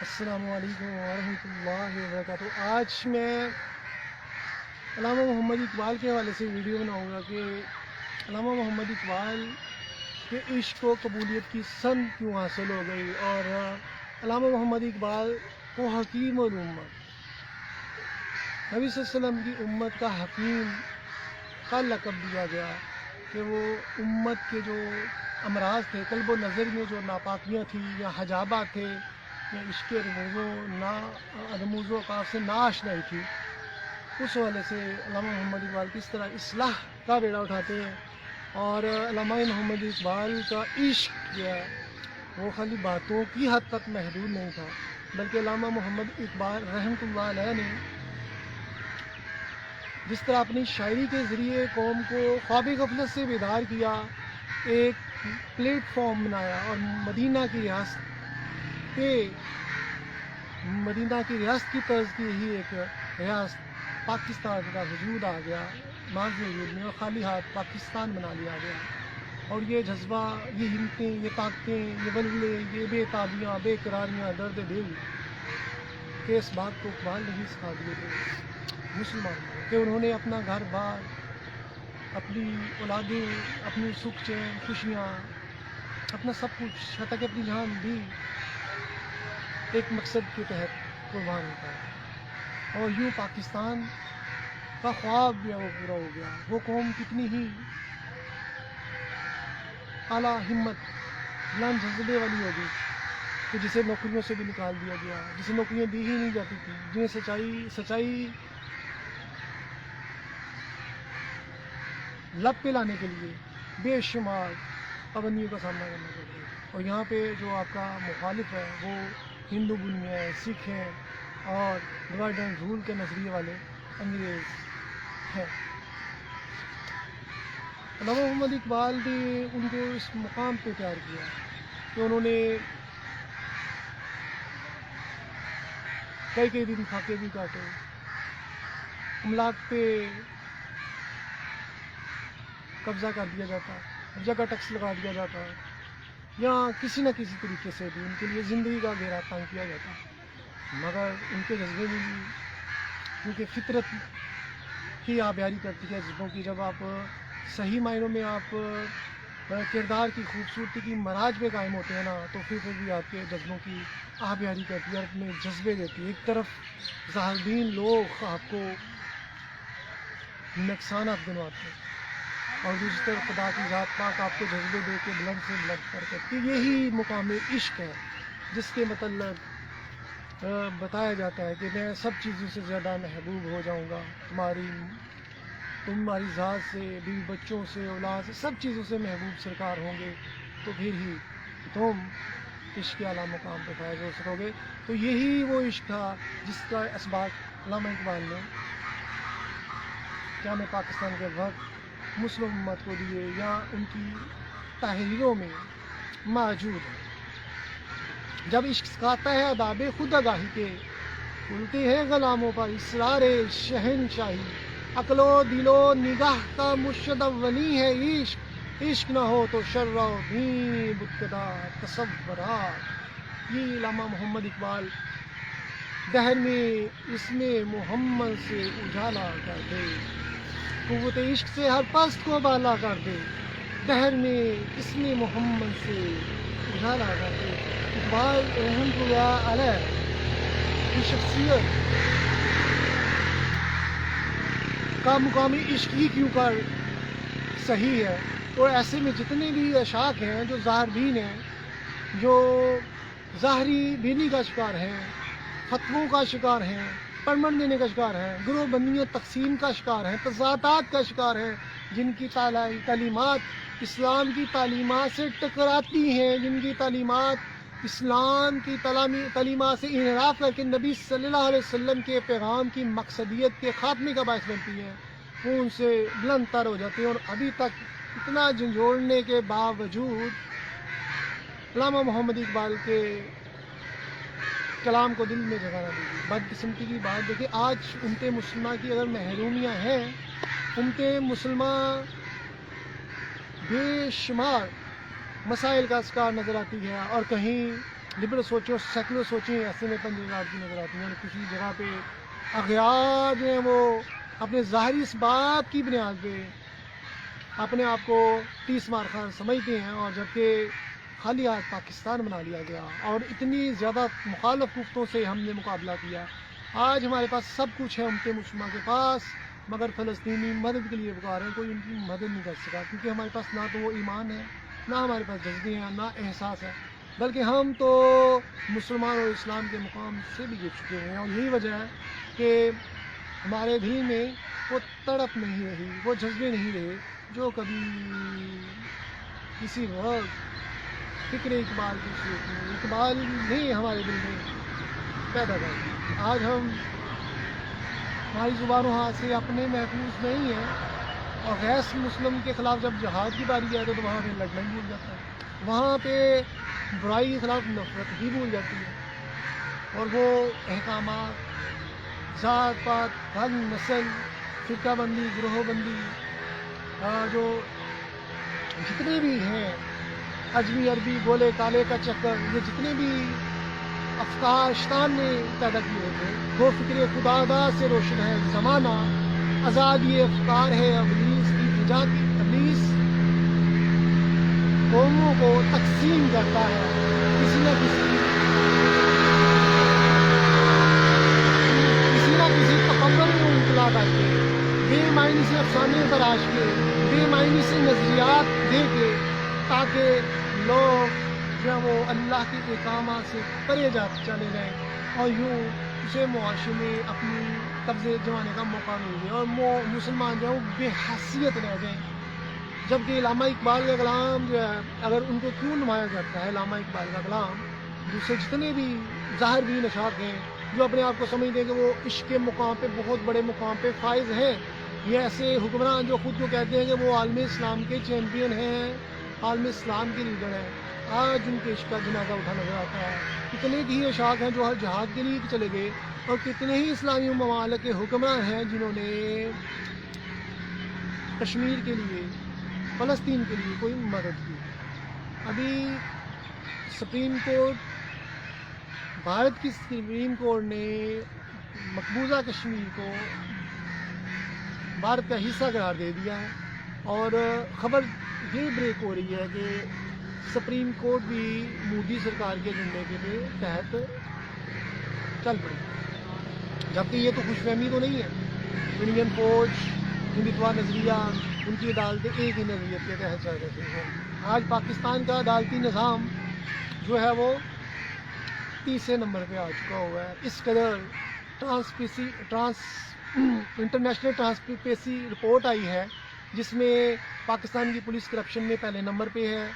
السلام علیکم ورحمۃ اللہ وبرکاتہ۔ آج میں علامہ محمد اقبال کے حوالے سے ویڈیو بناؤں گا کہ علامہ محمد اقبال کے عشق و قبولیت کی سند کیوں حاصل ہو گئی، اور علامہ محمد اقبال کو حکیم الامت، نبی صلی اللہ علیہ وسلم کی امت کا حکیم کا لقب دیا گیا کہ وہ امت کے جو امراض تھے، قلب و نظر میں جو ناپاکیاں تھیں یا حجابات تھے یا عشق رموز و اوقاف سے ناآشنائی تھی، اس حوالے سے علامہ محمد اقبال کس طرح اصلاح کا بیڑا اٹھاتے ہیں۔ اور علامہ محمد اقبال کا عشق جو ہے وہ خالی باتوں کی حد تک محدود نہیں تھا، بلکہ علامہ محمد اقبال رحمۃ اللہ علیہ نے جس طرح اپنی شاعری کے ذریعے قوم کو خواب غفلت سے بیدار کیا، ایک پلیٹ فارم بنایا، اور مدینہ کی ریاست کی طرز کی ہی ایک ریاست پاکستان کا وجود آ گیا، ماضی وجود میں، اور خالی ہاتھ پاکستان بنا لیا گیا۔ اور یہ جذبہ، یہ ہمتیں، یہ طاقتیں، یہ ولولے، یہ بے تابیاں، بے قراریاں، درد دل کہ اس بات کو اقبال نے ہی سکھا دیے تھے مسلمان کہ انہوں نے اپنا گھر بار، اپنی اولادیں، اپنی سکھ چین خوشیاں، اپنا سب کچھ، حتیٰ کہ اپنی جان بھی ایک مقصد کے تحت قربان ہوتا ہے۔ اور یوں پاکستان کا خواب بھی وہ پورا ہو گیا۔ وہ قوم کتنی ہی اعلیٰ ہمت، بلند جذبے والی ہوگی کہ جسے نوکریوں سے بھی نکال دیا گیا، جسے نوکریاں دی ہی نہیں جاتی تھیں، جنہیں سچائی لب پہ لانے کے لیے بے شمار پابندیوں کا سامنا کرنا پڑتا ہے۔ اور یہاں پہ جو آپ کا مخالف ہے وہ ہندو بنیاد ہے، سکھ ہیں، اور ڈیوائڈ اینڈ رول کے نظریے والے انگریز ہیں۔ علامہ محمد اقبال نے ان کو اس مقام پہ تیار کیا کہ انہوں نے کئی دن فاقے بھی کاٹے، املاک پہ قبضہ کر دیا جاتا، جگہ ٹیکس لگا دیا جاتا، یا کسی نہ کسی طریقے سے بھی ان کے لیے زندگی کا گھیرا تنگ کیا جاتا، مگر ان کے جذبے میں بھی، کیونکہ فطرت کی آبیاری کرتی ہے جذبوں کی، جب آپ صحیح معنوں میں آپ کردار کی خوبصورتی کی معراج پہ قائم ہوتے ہیں نا، تو پھر بھی آپ کے جذبوں کی آبیاری کرتی ہے، اپنے جذبے دیتی ہے۔ ایک طرف ظاہرین لوگ آپ کو نقصانات دلواتے ہیں، اور دوسری طرف خدا کی ذات پاک آپ کو جذبے دے کے بلند سے بلند کر کرتی۔ یہی مقام عشق ہے جس کے متعلق بتایا جاتا ہے کہ میں سب چیزوں سے زیادہ محبوب ہو جاؤں گا، تمہاری ذات سے، بیوی بچوں سے، اولاد سے، سب چیزوں سے محبوب سرکار ہوں گے، تو پھر ہی تم عشق کے اعلیٰ مقام پہ فائز ہو سکو گے۔ تو یہی وہ عشق تھا جس کا اسباق علامہ اقبال نے قیام پاکستان کے وقت مسلم امت کو دیے، یا ان کی تحریروں میں موجود ہے۔ جب عشق سکھاتا ہے آداب خود آگاہی کے، کھلتے ہیں غلاموں پر اسرار شہنشاہی، عقل و دل و نگاہ کا مرشد اولی ہے عشق، عشق نہ ہو تو شر و دین ابتدا تصورات۔ یہ علامہ محمد اقبال دہر میں اسم محمد سے اجالا کر دے، قوت عشق سے ہر پست کو بالا کر دے، دہر میں اسم محمد سے اجالا کر دے۔ اقبال رحمۃ اللہ علیہ کی شخصیت کا مقامی عشق ہی کیوں کر صحیح ہے، اور ایسے میں جتنے بھی اشاعت ہیں جو ظاہر بین ہیں، جو ظاہری بینی کا شکار ہیں، فتووں کا شکار ہیں، پرمن دینے کا شکار ہیں، گروہ بندیوں تقسیم کا شکار ہیں، تضادات کا شکار ہیں، جن کی تعلیمات اسلام کی تعلیمات سے ٹکراتی ہیں، جن کی تعلیمات اسلام کی تعلیمات سے انحراف کر کے نبی صلی اللہ علیہ وسلم کے پیغام کی مقصدیت کے خاتمے کا باعث بنتی ہیں، وہ ان سے بلند تر ہو جاتے ہیں۔ اور ابھی تک اتنا جھنجھوڑنے کے باوجود علامہ محمد اقبال کے کلام کو دل میں جگہ نہ دیجیے۔ بدقسمتی کی بات دیکھیں، آج امت مسلمہ کی اگر محرومیاں ہیں، امت مسلمہ بے شمار مسائل کا شکار نظر آتی ہے، اور کہیں لبرل سوچیں سیکولر سوچیں ایسے میں پنجے کاٹتی نظر آتی ہیں، اور کسی جگہ پہ اغیار جو ہیں وہ اپنے ظاہری اس بات کی بنیاد پہ اپنے آپ کو 30 مار خان سمجھتے ہیں، اور جبکہ خالی ہاتھ پاکستان بنا لیا گیا اور اتنی زیادہ مخالف قوتوں سے ہم نے مقابلہ کیا۔ آج ہمارے پاس سب کچھ ہے امت مسلمہ کے پاس، مگر فلسطینی مدد کے لیے پکار ہیں، کوئی ان کی مدد نہیں کر سکا، کیونکہ ہمارے پاس نہ تو وہ ایمان ہے، نہ ہمارے پاس جذبے ہیں، نہ احساس ہے، بلکہ ہم تو مسلمان اور اسلام کے مقام سے بھی گر چکے ہیں۔ اور یہی وجہ ہے کہ ہمارے دل میں وہ تڑپ نہیں رہی، وہ جذبے نہیں رہے جو کبھی کسی وقت فکر اقبال کی صورت میں اقبال نے ہمارے دل میں پیدا کر دی۔ آج ہماری زبان و ہاتھ سے اپنے محفوظ نہیں ہیں، اور غیر مسلم کے خلاف جب جہاد کی باری آئے تو وہاں پہ لڑنا ہی بھول جاتا ہے، وہاں پہ برائی کے خلاف نفرت ہی بھول جاتی ہے، اور وہ احکامات ذات پات رنگ نسل فرقہ بندی گروہ بندی جو جتنے بھی ہیں اجمی عربی گولے کالے کا چکر، یہ جتنے بھی افکار شیطان نے پیدا کیے تھے، وہ فکر خدا دا سے روشن ہے زمانہ، آزاد یہ افکار ہے ابلیس کی فجا کی، ابلیس قوموں کو تقسیم کرتا ہے کسی نہ کسی تکبر میں مبتلا کر کے، بے معنی سے افسانے تراش کے، بے معنی سے نظریات دے کے، تاکہ لوگ جو ہے وہ اللہ کے احکامات سے پرے چلے گئے، اور یوں اسے معاشرے میں اپنی قبضے جمانے کا موقع مل گیا، اور مسلمان جو ہے وہ بے حیثیت رہ گئے۔ جبکہ علامہ اقبال کا کلام جو ہے، اگر ان کو کیوں نمایاں کرتا ہے علامہ اقبال کا کلام، دوسرے جتنے بھی ظاہر بھی نشات ہیں جو اپنے آپ کو سمجھتے ہیں کہ وہ عشق کے مقام پہ بہت بڑے مقام پہ فائز ہیں، یہ ایسے حکمران جو خود کو کہتے ہیں کہ وہ عالم اسلام کے چیمپئن ہیں، عالم اسلام کے لیڈر ہیں، آج ان کے عشق کا جنازہ اٹھا نظر آتا ہے۔ کتنے ہی اشاق ہیں جو ہر جہاد کے لیے چلے گئے، اور کتنے ہی اسلامی ممالک کے حکمران ہیں جنہوں نے کشمیر کے لیے، فلسطین کے لیے کوئی مدد کی۔ ابھی سپریم کورٹ، بھارت کی سپریم کورٹ نے مقبوضہ کشمیر کو بھارت کا حصہ قرار دے دیا ہے، اور خبر یہ بریک ہو رہی ہے کہ سپریم کورٹ بھی مودی سرکار کے ایجنڈے کے تحت چل پڑی، جبکہ یہ تو خوش فہمی تو نہیں ہے۔ انڈین فوج، ہندوتوا نظریہ، ان کی عدالتیں ایک ہی نظریت کے تحت چل رہی ہیں۔ آج پاکستان کا عدالتی نظام جو ہے وہ 30 نمبر پہ آ چکا ہوا ہے۔ اس قدر انٹرنیشنل ٹرانسپیرنسی رپورٹ آئی ہے جس میں پاکستان کی پولیس کرپشن میں پہلے نمبر پہ ہے،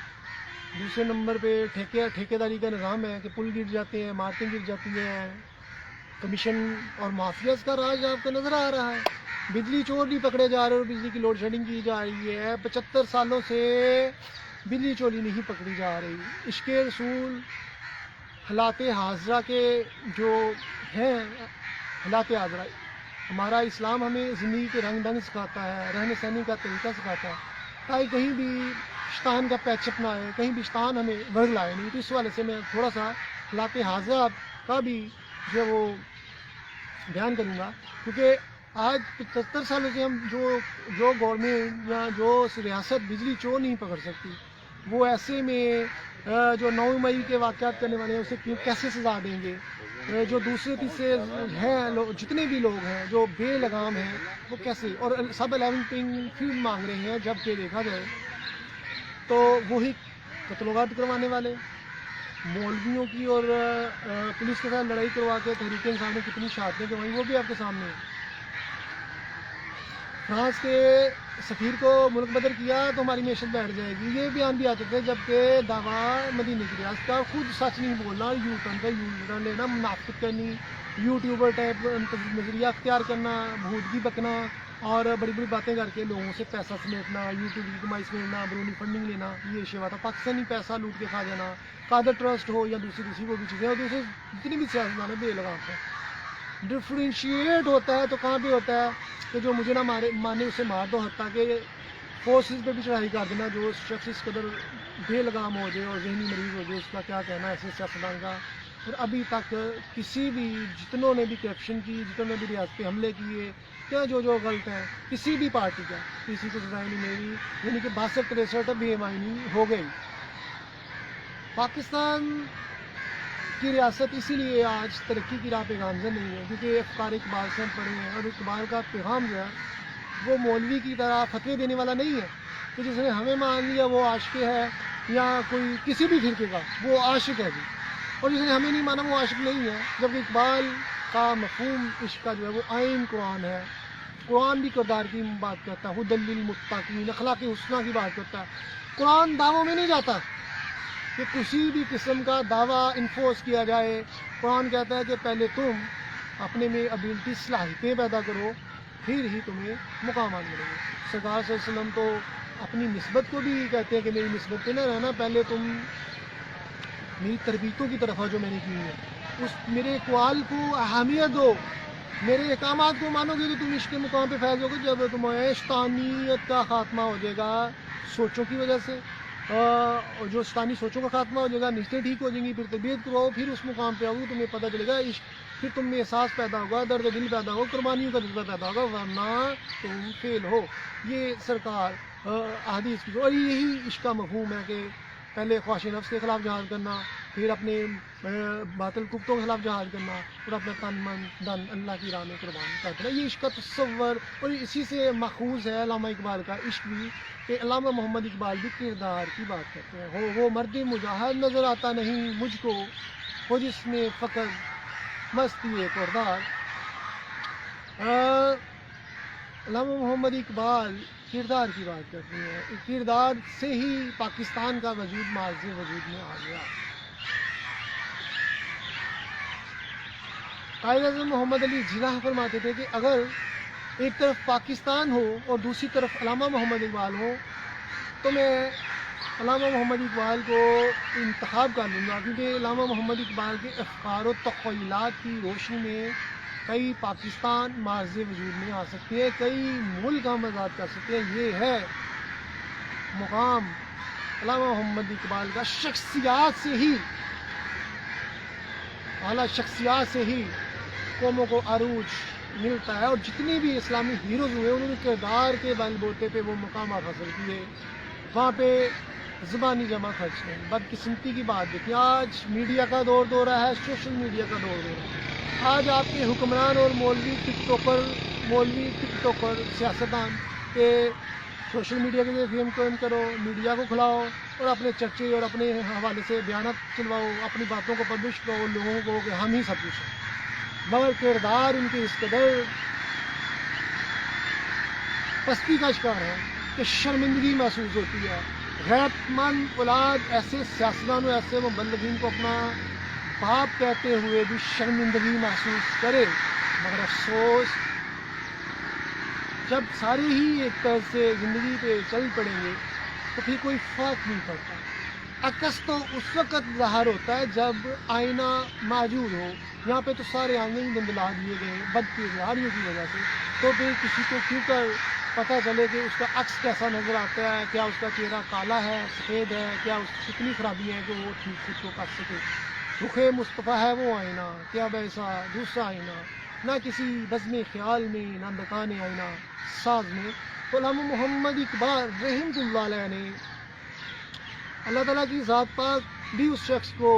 دوسرے نمبر پہ ٹھیکیداری کا نظام ہے کہ پل گر جاتے ہیں، عمارتیں گر جاتی ہیں، کمیشن اور مافیاز کا راج آپ کو نظر آ رہا ہے، بجلی چور بھی پکڑے جا رہے اور بجلی کی لوڈ شیڈنگ کی جا رہی ہے، 75 سالوں سے بجلی چوری نہیں پکڑی جا رہی۔ عشق رسول حالات حاضرہ کے جو ہیں، حالات حاضرہ، ہمارا اسلام ہمیں زندگی کے رنگ ڈھنگ سکھاتا ہے، رہن سہنے کا طریقہ سکھاتا ہے، تاکہ کہیں بھی شیطان کا پیچ نہ آئے، کہیں بھی شیطان ہمیں ورگ لائے نہیں۔ تو اس والے سے میں تھوڑا سا حالات حاضرہ کا بھی جو ہے وہ بیان کروں گا، کیونکہ آج 75 سالوں سے ہم جو گورنمنٹ یا جو ریاست بجلی چور نہیں پکڑ سکتی، وہ ایسے میں جو 9 مئی کے واقعات کرنے والے ہیں اسے کیسے سزا دیں گے؟ جو دوسرے تیسرے ہیں جتنے بھی لوگ ہیں جو بے لگام ہیں وہ کیسے، اور سب 11 پلینگ فیلڈ مانگ رہے ہیں، جب کہ دیکھا جائے تو وہی قتلوگات کروانے والے مولویوں کی اور پولیس کے ساتھ لڑائی کروا کے تحریک انصاف نے کتنی شہادتیں کروائی وہ بھی آپ کے سامنے ہے۔ فرانس کے سفیر کو ملک بدر کیا تو ہماری معیشت بیٹھ جائے گی، یہ بیان بھی آتے تھے، جبکہ دعویٰ مدینہ کی ریاست کا، خود سچ نہیں بولنا، یو ٹرن لینا، منافقت کرنی، یوٹیوبر ٹائپ نظریہ اختیار کرنا، بھودگی بکنا، اور بڑی بڑی باتیں کر کے لوگوں سے پیسہ سمیٹنا، یوٹیوب کی کمائی سمیٹنا، بیرونی فنڈنگ لینا، یہ شیوا تھا، پاکستانی پیسہ لوٹ کے کھا جانا، قادر ٹرسٹ ہو یا دوسری وہ بھی چیزیں، اور دوسرے جتنی بھی سیاستدان بے لگام ہے۔ ڈفرینشیٹ ہوتا ہے تو کہاں پہ ہوتا ہے کہ جو مجھے نہ مانے اسے مار دو، حتیٰ کہ فورسز پہ بھی چڑھائی کر دینا. جو شخص اس قدر بے لگام ہو جائے اور ذہنی مریض ہو جائے اس کا کیا کہنا ہے ایسے سیاستدان کا. اور ابھی تک کسی بھی جتنوں نے بھی کرپشن کی, جتنوں نے بھی ریاست پہ حملے کیے یا جو غلط ہیں کسی بھی پارٹی کا, کسی کو سزائیں نہیں ملی. یعنی کہ 62-63 بے ایمانی ہو گئی. پاکستان کی ریاست اسی لیے آج ترقی کی راہ پہ گامزن نہیں ہے کیونکہ افکار اقبال سے ہم پڑھے ہیں, اور اقبال کا پیغام جو ہے وہ مولوی کی طرح فتوے دینے والا نہیں ہے کہ جس نے ہمیں مان لیا وہ عاشق ہے, یا کوئی کسی بھی فرقے کا وہ عاشق ہے جی, اور جس نے ہمیں نہیں مانا وہ عاشق نہیں ہے. جبکہ اقبال کا مفہوم عشق کا جو ہے وہ آئین قرآن ہے. قرآن بھی کردار کی بات کرتا ہے, ہدی للمتقین, اخلاق حسنہ کی بات کرتا ہے. قرآن دعووں میں نہیں جاتا کہ کسی بھی قسم کا دعویٰ انفورس کیا جائے. قرآن کہتا ہے کہ پہلے تم اپنے میں ابیلٹی صلاحیتیں پیدا کرو پھر ہی تمہیں مقامات ملیں گے. سرکار صلی اللہ علیہ وسلم تو اپنی نسبت کو بھی کہتے ہیں کہ میری نسبت پہ نہ رہنا, پہلے تم میری تربیتوں کی طرف جو میں نے کی ہے اس میرے اقوال کو اہمیت دو, میرے احکامات کو مانو گے تو تم عشق کے مقام پہ فیض ہوگے. جب تمہیں شیطانیت کا خاتمہ ہو جائے گا سوچوں کی وجہ سے, جو شیطانی سوچوں کا خاتمہ ہو جائے گا, نسلیں ٹھیک ہو جائیں گی, پھر طبیعت کو پھر اس مقام پہ آؤ تمہیں پتہ چلے گا عشق, پھر تم میں احساس پیدا ہوگا, درد دل پیدا ہوگا, قربانیوں کا جذبہ پیدا ہوگا, ورنہ تم فیل ہو. یہ سرکار احادیث کی, اور یہی عشق کا مفہوم ہے کہ پہلے خواہش نفس کے خلاف جہاد کرنا, پھر اپنے باطل کفتوں کے خلاف جہاد کرنا, اور اپنا تن من دن اللہ کی راہ میں قربان کر دینا. یہ عشق کا تصور, اور اسی سے ماخوذ ہے علامہ اقبال کا عشق بھی, کہ علامہ محمد اقبال بھی کردار کی بات کرتے ہیں. وہ مرد مجاہد نظر آتا نہیں مجھ کو, وہ جس میں فقر مستی کردار. علامہ محمد اقبال کردار کی بات کرتے ہیں. کردار سے ہی پاکستان کا وجود معاذ وجود میں آ گیا. قائد اعظم محمد علی جناح فرماتے تھے کہ اگر ایک طرف پاکستان ہو اور دوسری طرف علامہ محمد اقبال ہو تو میں علامہ محمد اقبال کو انتخاب کر لوں گا, کیونکہ علامہ محمد اقبال کے افکار و تخیلات کی روشنی میں کئی پاکستان معرض وجود میں آ سکتے ہیں, کئی ملک ہم آزاد کر سکتے ہیں. یہ ہے مقام علامہ محمد اقبال کا. شخصیات سے ہی, اعلیٰ شخصیات سے ہی قوموں کو عروج ملتا ہے, اور جتنے بھی اسلامی ہیروز ہوئے انہوں نے کردار کے بل بوتے پہ وہ مقامات حاصل کیے. وہاں پہ زبانی جمع خرچ ہے. بدقسمتی کی بات دیکھیے, آج میڈیا کا دور رہا ہے, سوشل میڈیا کا دور رہا ہے. آج آپ کے حکمران اور مولوی ٹک ٹاکر سیاستدان کے سوشل میڈیا کے ذریعے فیم قائم کرو, میڈیا کو کھلاؤ اور اپنے چرچے اور اپنے حوالے سے بیانات چلواؤ, اپنی باتوں کو پبلش کرو لوگوں کو کہ ہم ہی سب کچھ ہیں. مگر کردار ان کے اس قدر پستی کا شکار ہے کہ شرمندگی محسوس ہوتی ہے. غیرت مند اولاد ایسے سیاستدان و ایسے مبلغین کو اپنا باپ کہتے ہوئے بھی شرمندگی محسوس کرے. مگر افسوس جب سارے ہی ایک طرح سے زندگی پہ چل پڑیں گے تو پھر کوئی فرق نہیں پڑتا. عکس تو اس وقت ظاہر ہوتا ہے جب آئینہ موجود ہو. یہاں پہ تو سارے آئینے ہی دندلا دیے گئے ہیں بد کرداریوں کی وجہ سے, تو پھر کسی کو کیوں کر پتہ چلے کہ اس کا عکس کیسا نظر آتا ہے, کیا اس کا چہرہ کالا ہے سفید ہے, کیا اس کی کتنی خرابی ہے کہ وہ ٹھیک خود کو کر سکے. رخ مصطفیٰ ہے وہ آئینہ, کیا ویسا دوسرا آئینہ, نہ کسی بزم خیال میں نہ دکان آئینہ ساز میں. تو علامہ محمد اقبال رحمۃ اللہ علیہ نے اللہ تعالیٰ کی ذات پاک بھی اس شخص کو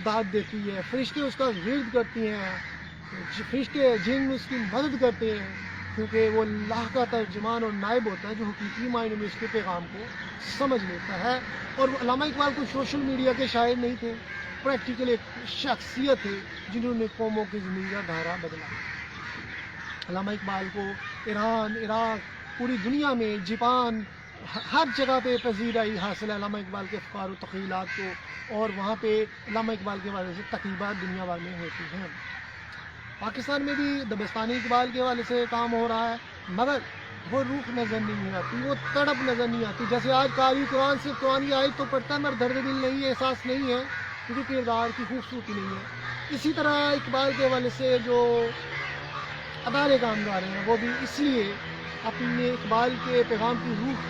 داد دیتی ہے, فرشتے اس کا ورد کرتی ہیں, فرشتے جن اس کی مدد کرتے ہیں, کیونکہ وہ اللہ کا ترجمان اور نائب ہوتا ہے جو حقیقی معنی میں اس کے پیغام کو سمجھ لیتا ہے. اور علامہ اقبال کو سوشل میڈیا کے شاعر نہیں تھے, پریکٹیکل ایک شخصیت ہے جنہوں نے قوموں کی زندگی کا دھارا بدلا. علامہ اقبال کو ایران, عراق, پوری دنیا میں جاپان ہر جگہ پہ پذیرائی حاصل ہے علامہ اقبال کے افکار و تخیلات کو, اور وہاں پہ علامہ اقبال کے حوالے سے تقریبات دنیا بھر میں ہوتی ہیں. پاکستان میں بھی دبستانی اقبال کے حوالے سے کام ہو رہا ہے, مگر وہ روح نظر نہیں آتی, وہ تڑپ نظر نہیں آتی. جیسے آج قاری قرآن سے قرآن کی آیت تو پڑھتا ہے مگر درد دل نہیں ہے, احساس نہیں ہے, کیونکہ کردار کی خوبصورتی نہیں ہے. اسی طرح اقبال کے حوالے سے جو ادارے کامگار ہیں وہ بھی اس لیے اپنے اقبال کے پیغام کی روح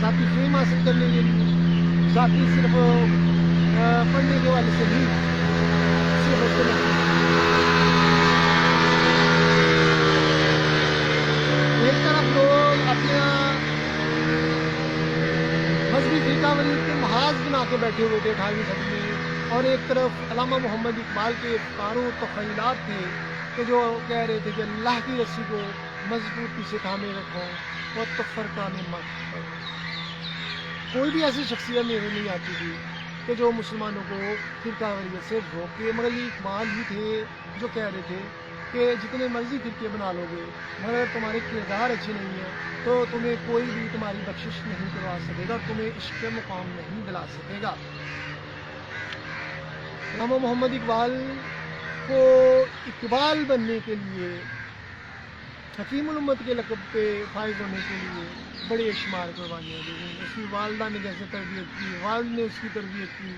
ذاتی فیم حاصل کرنے کے لیے، ذاتی صرف پڑھنے کے والے سے نہیں، صرف اس کو ایک طرف لوگ اپنا مذہبی فرقہ واریت کے محاذ بنا کے بیٹھے ہوئے تھے 18ویں صدی میں، اور ایک طرف علامہ محمد اقبال کے افکار و تخیلات تھے کہ جو کہہ رہے تھے کہ اللہ کی رسی کو مضبوطی سے تھامے رکھو اور تفرقہ میں مت کرو۔ کوئی بھی ایسی شخصیت میرے نہیں آتی تھی کہ جو مسلمانوں کو فرقہ واریت سے روکے، مگر یہ اقبال ہی تھے جو کہہ رہے تھے کہ جتنے مرضی فرقے بنا لو گے، مگر تمہارے کردار اچھے نہیں ہیں تو تمہیں کوئی بھی تمہاری بخشش نہیں کروا سکے گا، تمہیں عشق مقام نہیں دلا سکے گا۔ علامہ محمد اقبال کو اقبال بننے کے لیے، حکیم الامت کے لقب پہ فائز ہونے کے لیے بڑے شمار قربانیاں دی گئیں۔ اس کی والدہ نے جیسے تربیت کی، والد نے اس کی تربیت کی،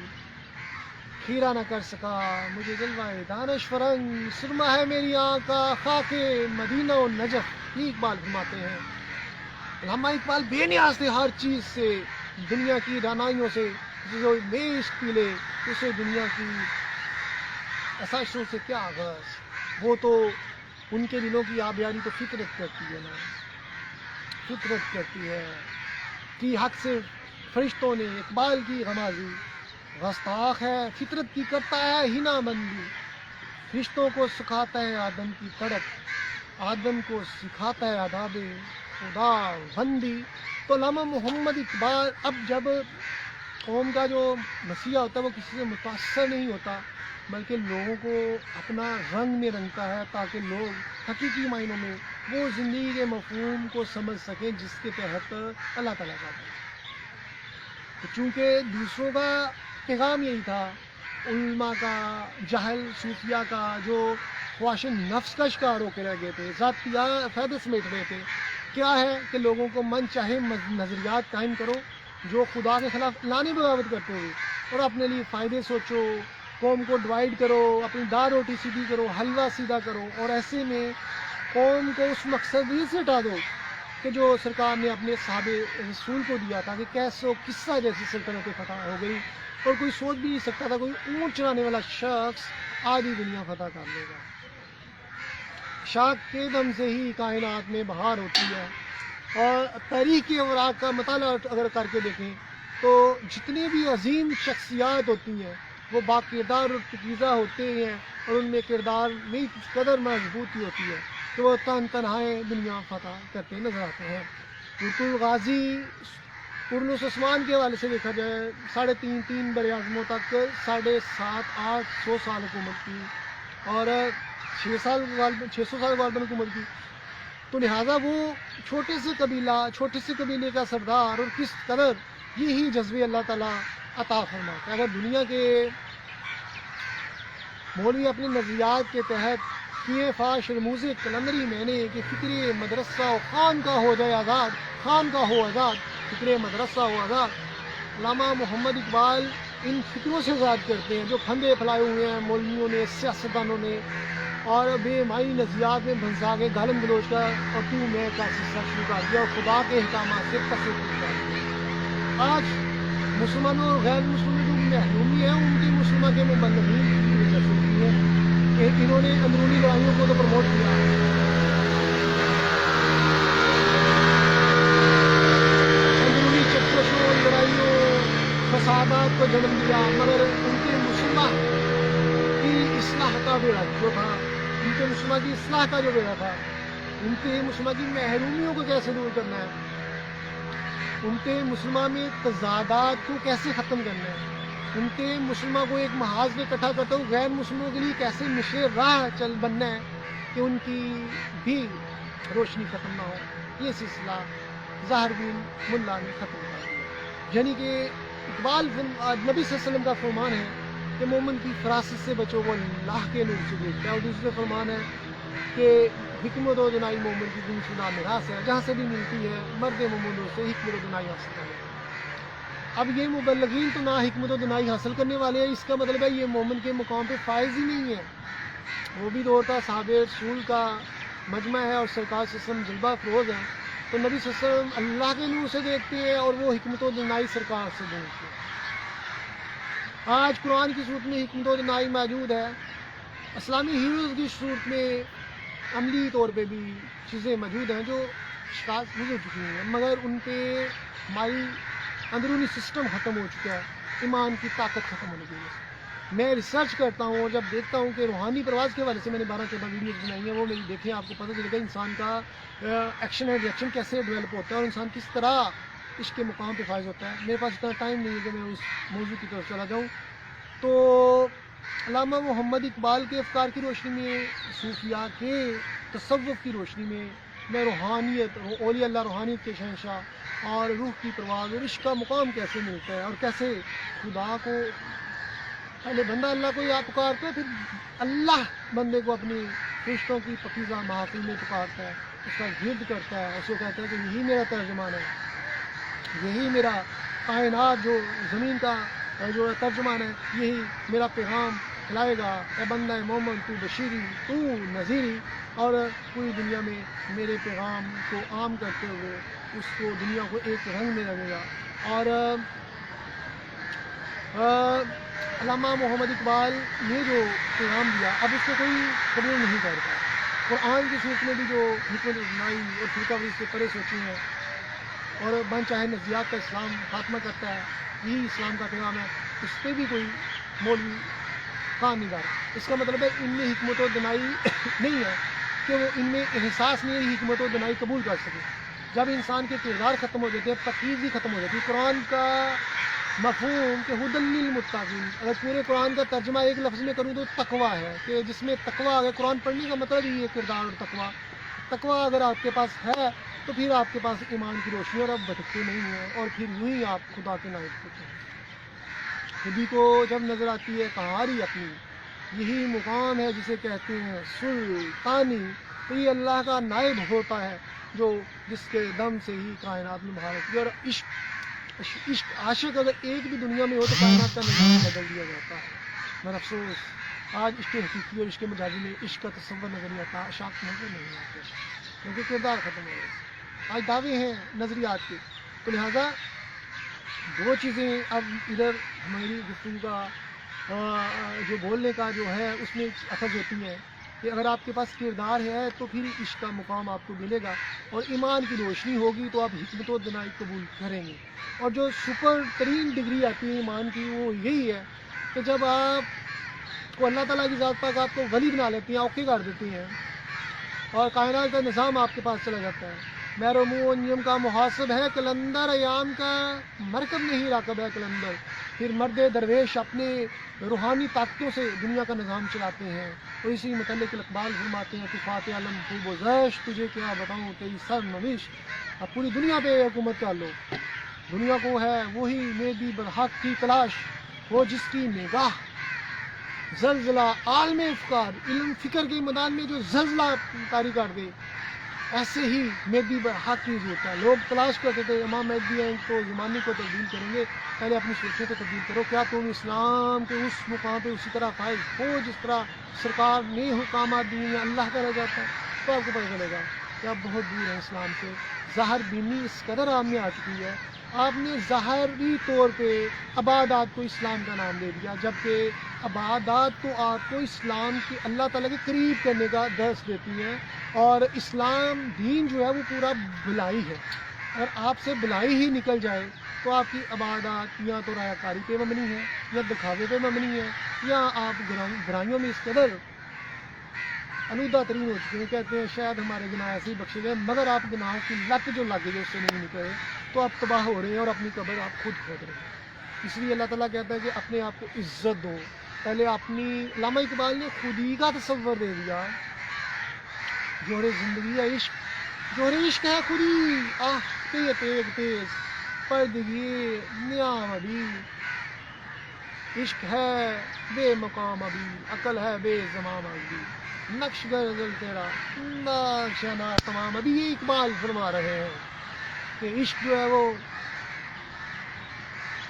کھیرا نہ کر سکا مجھے جلوائے دانش فرنگ، سرما ہے میری آنکھ کا خاک مدینہ و نجف، یہ اقبال فرماتے ہیں۔ علامہ اقبال بے نیاز تھے ہر چیز سے، دنیا کی رعنائیوں سے، جو بے عشق پی لے اسے دنیا کی آسائشوں سے کیا آغاز، وہ تو ان کے دلوں کی آبیاری تو فطرت کرتی ہے نا، فطرت کرتی ہے کہ حق سے فرشتوں نے اقبال کی غمازی، گستاخ ہے فطرت کی کرتا ہے ہنا بندی، فرشتوں کو سکھاتا ہے آدم کی تڑپ، آدم کو سکھاتا ہے آداب خدا بندی۔ تو علامہ محمد اقبال اب جب قوم کا جو مسیحا ہوتا ہے وہ کسی سے متاثر نہیں ہوتا، بلکہ لوگوں کو اپنا رنگ میں رنگتا ہے تاکہ لوگ حقیقی معنوں میں وہ زندگی کے مفہوم کو سمجھ سکیں جس کے تحت اللہ تعالیٰ کا ہے۔ چونکہ دوسروں کا پیغام یہی تھا، علماء کا جہل، صوفیہ کا جو خواہش نفس کا شکار ہو کے رہ گئے تھے، ذاتیہ فائدے سمیٹ رہے تھے، کیا ہے کہ لوگوں کو من چاہے نظریات قائم کرو جو خدا کے خلاف اعلان بغاوت کرتے ہوئے، اور اپنے لیے فائدے سوچو، قوم کو ڈیوائیڈ کرو، اپنی دار روٹی سیدھی کرو، حلوہ سیدھا کرو، اور ایسے میں قوم کو اس مقصد سے ہٹا دو کہ جو سرکار نے اپنے صحابہ رسول کو دیا تھا کہ کیسے قصہ جیسی سلطنتیں فتح ہو گئی، اور کوئی سوچ بھی نہیں سکتا تھا کوئی اونٹ چلانے والا شخص آدھی دنیا فتح کر لے گا۔ شاخ کے دم سے ہی کائنات میں بہار ہوتی ہے، اور تاریخ کے اوراق کا مطالعہ اگر کر کے دیکھیں تو جتنی بھی عظیم شخصیات ہوتی ہیں وہ با کردار اور پاکیزہ ہوتے ہیں، اور ان میں کردار میں اس قدر مضبوطی ہوتی ہے کہ وہ تنہائے دنیا فتح کرتے نظر آتے ہیں۔ رتل غازی قرنس عثمان کے حوالے سے دیکھا جائے 3.5 بر اعظموں تک 750-800 سال حکومت کی، اور 600 سال غالباً حکومت کی، تو لہٰذا وہ چھوٹے سے قبیلہ، چھوٹے سے قبیلے کا سردار، اور کس قدر یہی جذبے اللہ تعالیٰ عطا فرماتا ہے۔ اگر دنیا کے مولوی اپنے نظریات کے تحت کیے فاش رموز قلندری میں نے کہ فکر مدرسہ و خان کا ہو جائے آزاد، خان کا ہو آزاد، فکر مدرسہ ہو آزاد، علامہ محمد اقبال ان فکروں سے آزاد کرتے ہیں جو پھندے پھیلائے ہوئے ہیں مولویوں نے، سیاستدانوں نے، اور بے معنی نظریات میں بھنسا کے گالم گلوچ کا اور تو میں کا سلسلہ شروع کر دیا، اور خدا کے احکامات سے تصدیق کر دیا۔ آج مسلمانوں اور غیر مسلموں جو محرومی ہے ان کی مسلمان کے مبلغین کی وجہ سے ہوتی ہے کہ انہوں نے اندرونی لڑائیوں کو تو پروموٹ کیا، اندرونی چکشوں، لڑائیوں، فسادات کو جنم دیا، مگر ان کے مسلمان کی اصلاح کا بیڑا جو تھا، ان کے مسلمان کی اصلاح کا جو بیڑا تھا، ان کے مسلمان کی محرومیوں کو کیسے دور کرنا ہے، ان کے مسلمان میں تضادات کو کیسے ختم کرنا ہے، ان کے مسلمان کو ایک محاذ میں اکٹھا کرتے ہوئے غیر مسلموں کے لیے کیسے مشرے راہ بننا ہے کہ ان کی بھی روشنی ختم نہ ہو، یہ سلسلہ ظاہر دین ملا نے ختم کر دیا۔ یعنی کہ اقبال نبی صلی اللہ علیہ وسلم کا فرمان ہے کہ مومن کی فراست سے بچو وہ اللہ کے نور سے دیکھتا ہے، اور دوسرے فرمان ہے کہ حکمت و دنائی مومن کی گمشدہ میراث ہے، جہاں سے بھی ملتی ہے مرد مومنوں سے حکمت و دنائی حاصل کرنا۔ اب یہ مبلغین تو نہ حکمت و دنائی حاصل کرنے والے ہیں، اس کا مطلب ہے یہ مومن کے مقام پہ فائز ہی نہیں ہے۔ وہ بھی دور تھا صحابہ رسول کا مجمع ہے اور سرکار صلی اللہ علیہ وسلم جلوہ افروز ہیں، تو نبی صلی اللہ علیہ وسلم اللہ کے نور سے دیکھتے ہیں اور وہ حکمت و دنائی سرکار سے دیکھتے ہیں۔ آج قرآن کی صورت میں حکمت و دنائی موجود ہے، اسلامی ہیروز کی صورت میں عملی طور پہ بھی چیزیں موجود ہیں جو شکست گزر چکی ہیں، مگر ان پہ ہماری اندرونی سسٹم ختم ہو چکا ہے، ایمان کی طاقت ختم ہونے کی وجہ سے۔ میں ریسرچ کرتا ہوں اور جب دیکھتا ہوں کہ روحانی پرواز کے حوالے سے میں نے 12-14 ویڈیوز بنائی ہیں، وہ میری دیکھیں، آپ کو پتہ چلے گا انسان کا ایکشن اینڈ ریئیکشن کیسے ڈیولپ ہوتا ہے اور انسان کس طرح اس کے مقام پہ فائز ہوتا ہے۔ میرے پاس اتنا ٹائم نہیں ہے کہ میں اس موضوع کی طرف چلا جاؤں، تو علامہ محمد اقبال کے افکار کی روشنی میں، صوفیاء کے تصوف کی روشنی میں روحانیت، اولیاء اللہ روحانیت کے شہنشاہ اور روح کی پرواز اور عشق کا مقام کیسے ملتا ہے اور کیسے خدا کو، پہلے بندہ اللہ کو یاد پکارتا ہے، پھر اللہ بندے کو اپنی فرشتوں کی پکیزہ محافل میں پکارتا ہے، اس کا گرد کرتا ہے، اس کو کہتا ہے کہ یہی میرا ترجمان ہے، یہی میرا کائنات جو زمین کا جو ترجمان ہے، یہی میرا پیغام کھلائے گا، اے بندہ مومن تو بشیری تو نذیری، اور پوری دنیا میں میرے پیغام کو عام کرتے ہوئے اس کو دنیا کو ایک رنگ میں رنگے گا۔ اور علامہ محمد اقبال نے جو پیغام دیا اب اس کو کوئی قبول نہیں کرتا۔ قرآن کی صورت میں بھی جو حکمت دنائی اور فرقہ واریت سے پرے سوچی ہیں اور بن چاہے نظریات کا اسلام خاتمہ کرتا ہے، یہی اسلام کا پیغام ہے، اس پہ بھی کوئی مولوی کام نہیں کرتا۔ اس کا مطلب ہے ان میں حکمت و دنائی نہیں ہے کہ وہ ان میں احساس نہیں ہے حکمت و دنائی قبول کر سکے۔ جب انسان کے کردار ختم ہو جاتے ہیں، پاکیزگی ختم ہو جاتی ہے، قرآن کا مفہوم کہ ہدی للمتقین، اگر پورے قرآن کا ترجمہ ایک لفظ میں کروں تو تقویٰ ہے، کہ جس میں تقویٰ، اگر قرآن پڑھنے کا مطلب ہی ہے کردار اور تقویٰ اگر آپ کے پاس ہے تو پھر آپ کے پاس ایمان کی روشنی اور اب بھٹکتے نہیں ہیں، اور پھر یوں ہی آپ خدا کے نائب ہوتے ہیں۔ خودی کو جب نظر آتی ہے قہاری اپنی، یہی مقام ہے جسے کہتے ہیں سلطانی، تو یہ اللہ کا نائب ہوتا ہے جو جس کے دم سے ہی کائنات میں بہار ہوتی ہے۔ اور عشق عاشق اگر ایک بھی دنیا میں ہو تو کائنات کا نظام بدل دیا جاتا ہے۔ مگر افسوس آج عشق حقیقی اور عشق مجازی میں عشق کا تصور نظر نہیں آتا، اشاعت نظر نہیں آتے، کیونکہ کردار ختم ہو گئے۔ آج دعوے ہیں نظریات کے، تو لہٰذا دو چیزیں اب ادھر ہماری گفتگو کا جو بولنے کا جو ہے اس میں اثر ہوتی ہے کہ اگر آپ کے پاس کردار ہے تو پھر عشق کا مقام آپ کو ملے گا، اور ایمان کی روشنی ہوگی تو آپ حکمت و دنائی قبول کریں گے۔ اور جو سپر ترین ڈگری آتی ہے ایمان کی وہ یہی ہے کہ جب آپ کو اللہ تعالیٰ کی ذات پاک آپ کو ولی بنا لیتی ہیں، اوکے کر دیتی ہیں، اور کائنات کا نظام آپ کے پاس چلا جاتا ہے۔ مہر و منہ و نیم کا محاسب ہے کلندر، ایام کا مرکب نہیں راکب ہے کلندر۔ پھر مرد درویش اپنے روحانی طاقتوں سے دنیا کا نظام چلاتے ہیں، اور اسی متعلق اقبال فرماتے ہیں کہ فاتح علم خوب و زیش، تجھے کیا بتاؤں تیری سر نوش۔ اب پوری دنیا پہ حکومت کر لو، دنیا کو ہے وہی مہدی برحق کی تلاش، وہ جس کی نگاہ زلزلہ عالم افکار، علم فکر کے میدان میں جو زلزلہ طاری کر دے، ایسے ہی مہدی برحق کی ضرورت ہے۔ لوگ تلاش کرتے تھے امام مہدی ہیں تو زمانے کو تبدیل کریں گے، پہلے اپنی سوچیں کو تبدیل کرو۔ کیا تم اسلام کے اس مقام پہ اسی طرح فائز ہو جس طرح سرکار نے حکامات دیے ہیں، اللہ کا رہ جاتا ہے، تو آپ کو پتہ چلے گا کہ آپ بہت دور ہیں اسلام سے۔ ظاہر بینی اس قدر آپ میں آ چکی ہے، آپ نے ظاہری طور پہ عبادات کو اسلام کا نام دے دیا، جبکہ عبادات تو آپ کو اسلام کی اللہ تعالیٰ کے قریب کرنے کا درس دیتی ہیں، اور اسلام دین جو ہے وہ پورا بلائی ہے۔ اگر آپ سے بلائی ہی نکل جائے تو آپ کی عبادات یا تو ریا کاری پہ مبنی ہے، یا دکھاوے پہ مبنی ہے، یا آپ برائیوں میں اس قدر آلودہ ترین ہو چکے ہیں، کہتے ہیں شاید ہمارے گناہ ایسے ہی بخشے گئے، مگر آپ گناہوں کی لت جو لگ گئی اس سے نہیں نکلے تو آپ تباہ ہو رہے ہیں اور اپنی قبر آپ خود کھود رہے ہیں۔ اس لیے اللہ تعالیٰ کہتا ہے کہ اپنے آپ کو عزت دو۔ پہلے اپنی علامہ اقبال نے خودی کا تصور دے دیا، جوہر زندگی ہے عشق، جوہر عشق ہے خودی، آہ تیز تیز تیز پردگی نیام ابھی، عشق ہے بے مقام ابھی، عقل ہے بے زمام ابھی، نقش غزل تیرا نقشانہ تمام ابھی۔ یہ اقبال فرما رہے ہیں کہ عشق جو ہے وہ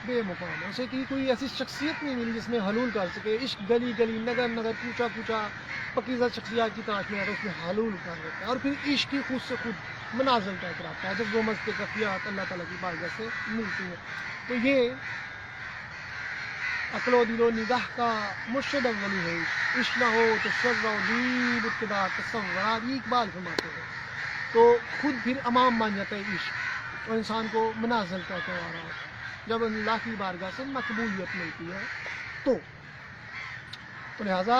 بے مقام ہے. اسے کوئی ایسی شخصیت نہیں ملی جس میں حلول کر سکے. عشق گلی گلی نگر نگر کوچا کوچا پکیزہ شخصیات کی تلاش میں ہے تو اس میں حلول کر دیتا ہے. اور پھر عشق کی خود سے خود منازل طے کراتا ہے جب وہ مست کفیات اللہ تعالیٰ کی بارگاہ سے ملتی ہیں. تو یہ عقل و دل و نگاہ کا مرشد اولی ہے. عشق نہ ہو تو شر و دین ابتدا تصورات، یہ اقبال فرماتے ہیں. تو خود پھر امام مان جاتا ہے عشق اور انسان کو منازل طے کروا رہا ہوتا ہے جب اللہ کی بارگاہ سے مقبولیت ملتی ہے. تو لہٰذا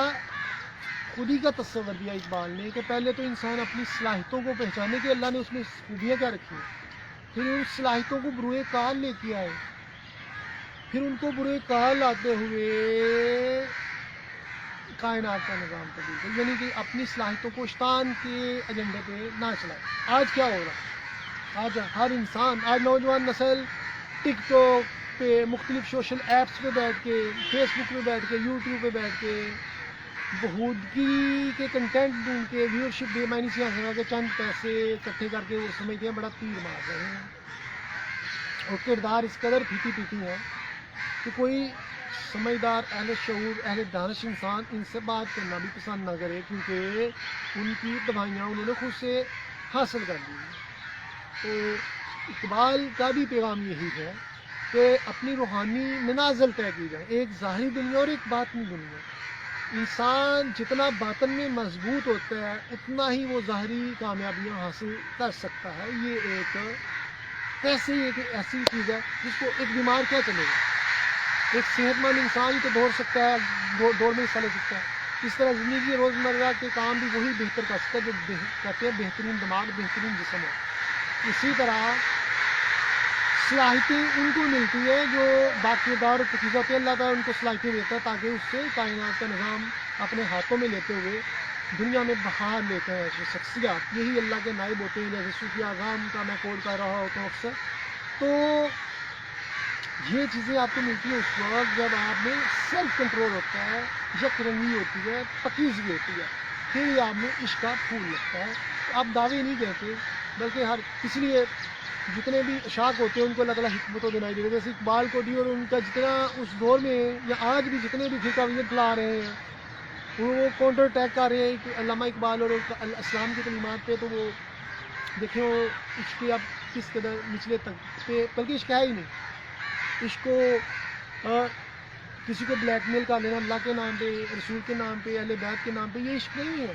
خودی کا تصور دیا اقبال نے کہ پہلے تو انسان اپنی صلاحیتوں کو پہچانے کہ اللہ نے اس میں خوبیاں کیا رکھی ہیں، پھر ان صلاحیتوں کو بروئے کار لے کے آئے، پھر ان کو بروئے کار لاتے ہوئے کائنات کا نظام تبدیل کر، یعنی کہ اپنی صلاحیتوں کو شیطان کے ایجنڈے پہ نہ چلائے. آج کیا ہو رہا ہے؟ آج ہر انسان، آج نوجوان نسل ٹک ٹاک پہ، مختلف سوشل ایپس پہ بیٹھ کے، فیس بک پہ بیٹھ کے، یوٹیوب پہ بیٹھ کے بہودگی کے کنٹینٹ ڈھونڈ کے ویورشپ بے معنی سے حاصل کر کے چند پیسے اکٹھے کر کے وہ سمجھتے ہیں بڑا تیر مار رہے ہیں. اور کردار اس قدر پھیٹی پیٹی ہیں کہ کوئی سمجھدار اہل شعور اہل دانش انسان ان سے بات کرنا بھی پسند نہ کرے کیونکہ ان کی دوائیاں انہوں نے خود سے حاصل کر لی. تو اقبال کا بھی پیغام یہی ہے کہ اپنی روحانی منازل طے کی جائے، ایک ظاہری دنیا اور ایک باطنی دنیا. انسان جتنا باطن میں مضبوط ہوتا ہے اتنا ہی وہ ظاہری کامیابیاں حاصل کر سکتا ہے. یہ ایک ایسی چیز ہے جس کو ایک بیمار کیا چلے گا. ایک صحت مند انسان ہی تو دوڑ سکتا ہے، دوڑ میں حصہ لے سکتا ہے. اس طرح زندگی روزمرہ کے کام بھی وہی بہتر کر سکتا ہے جو کہتے ہیں بہترین دماغ بہترین جسم ہے. اسی طرح صلاحیتیں ان کو ملتی ہیں جو باقیدار پکیزہ ہوتے ہیں. اللہ تعالیٰ ان کو صلاحیتیں دیتا ہے تاکہ اس سے کائنات کا نظام اپنے ہاتھوں میں لیتے ہوئے دنیا میں بہار لیتے ہیں. ایسے شخصیات یہی اللہ کے نائب ہوتے ہیں، جیسے صوفی اعظام کا میں کوٹ کر رہا ہوتا ہوں اکثر. تو یہ چیزیں آپ کو ملتی ہیں اس وقت جب آپ میں سیلف کنٹرول ہوتا ہے، یک رنگی ہوتی ہے، پکیزگی ہوتی ہے، پھر آپ میں عشق کا پھول لگتا ہے. آپ دعوے نہیں کہتے بلکہ اس لیے جتنے بھی اشاق ہوتے ہیں ان کو اللہ تعالیٰ حکمت و دنائی دیتے. جیسے اقبال کو دی اور ان کا جتنا اس دور میں یا آج بھی جتنے بھی فرقہ پھیلا رہے ہیں وہ کاؤنٹر اٹیک کر رہے ہیں کہ علامہ اقبال اور اسلام کی تعلیمات پہ. تو وہ دیکھیں وہ عشق اب کس قدر نچلے تک پہ، بلکہ عشق ہے ہی نہیں. عشق کو کسی کو بلیک میل کر لینا اللہ کے نام پہ، رسول کے نام پہ، اہل بیت کے نام پہ، یہ عشق نہیں ہے.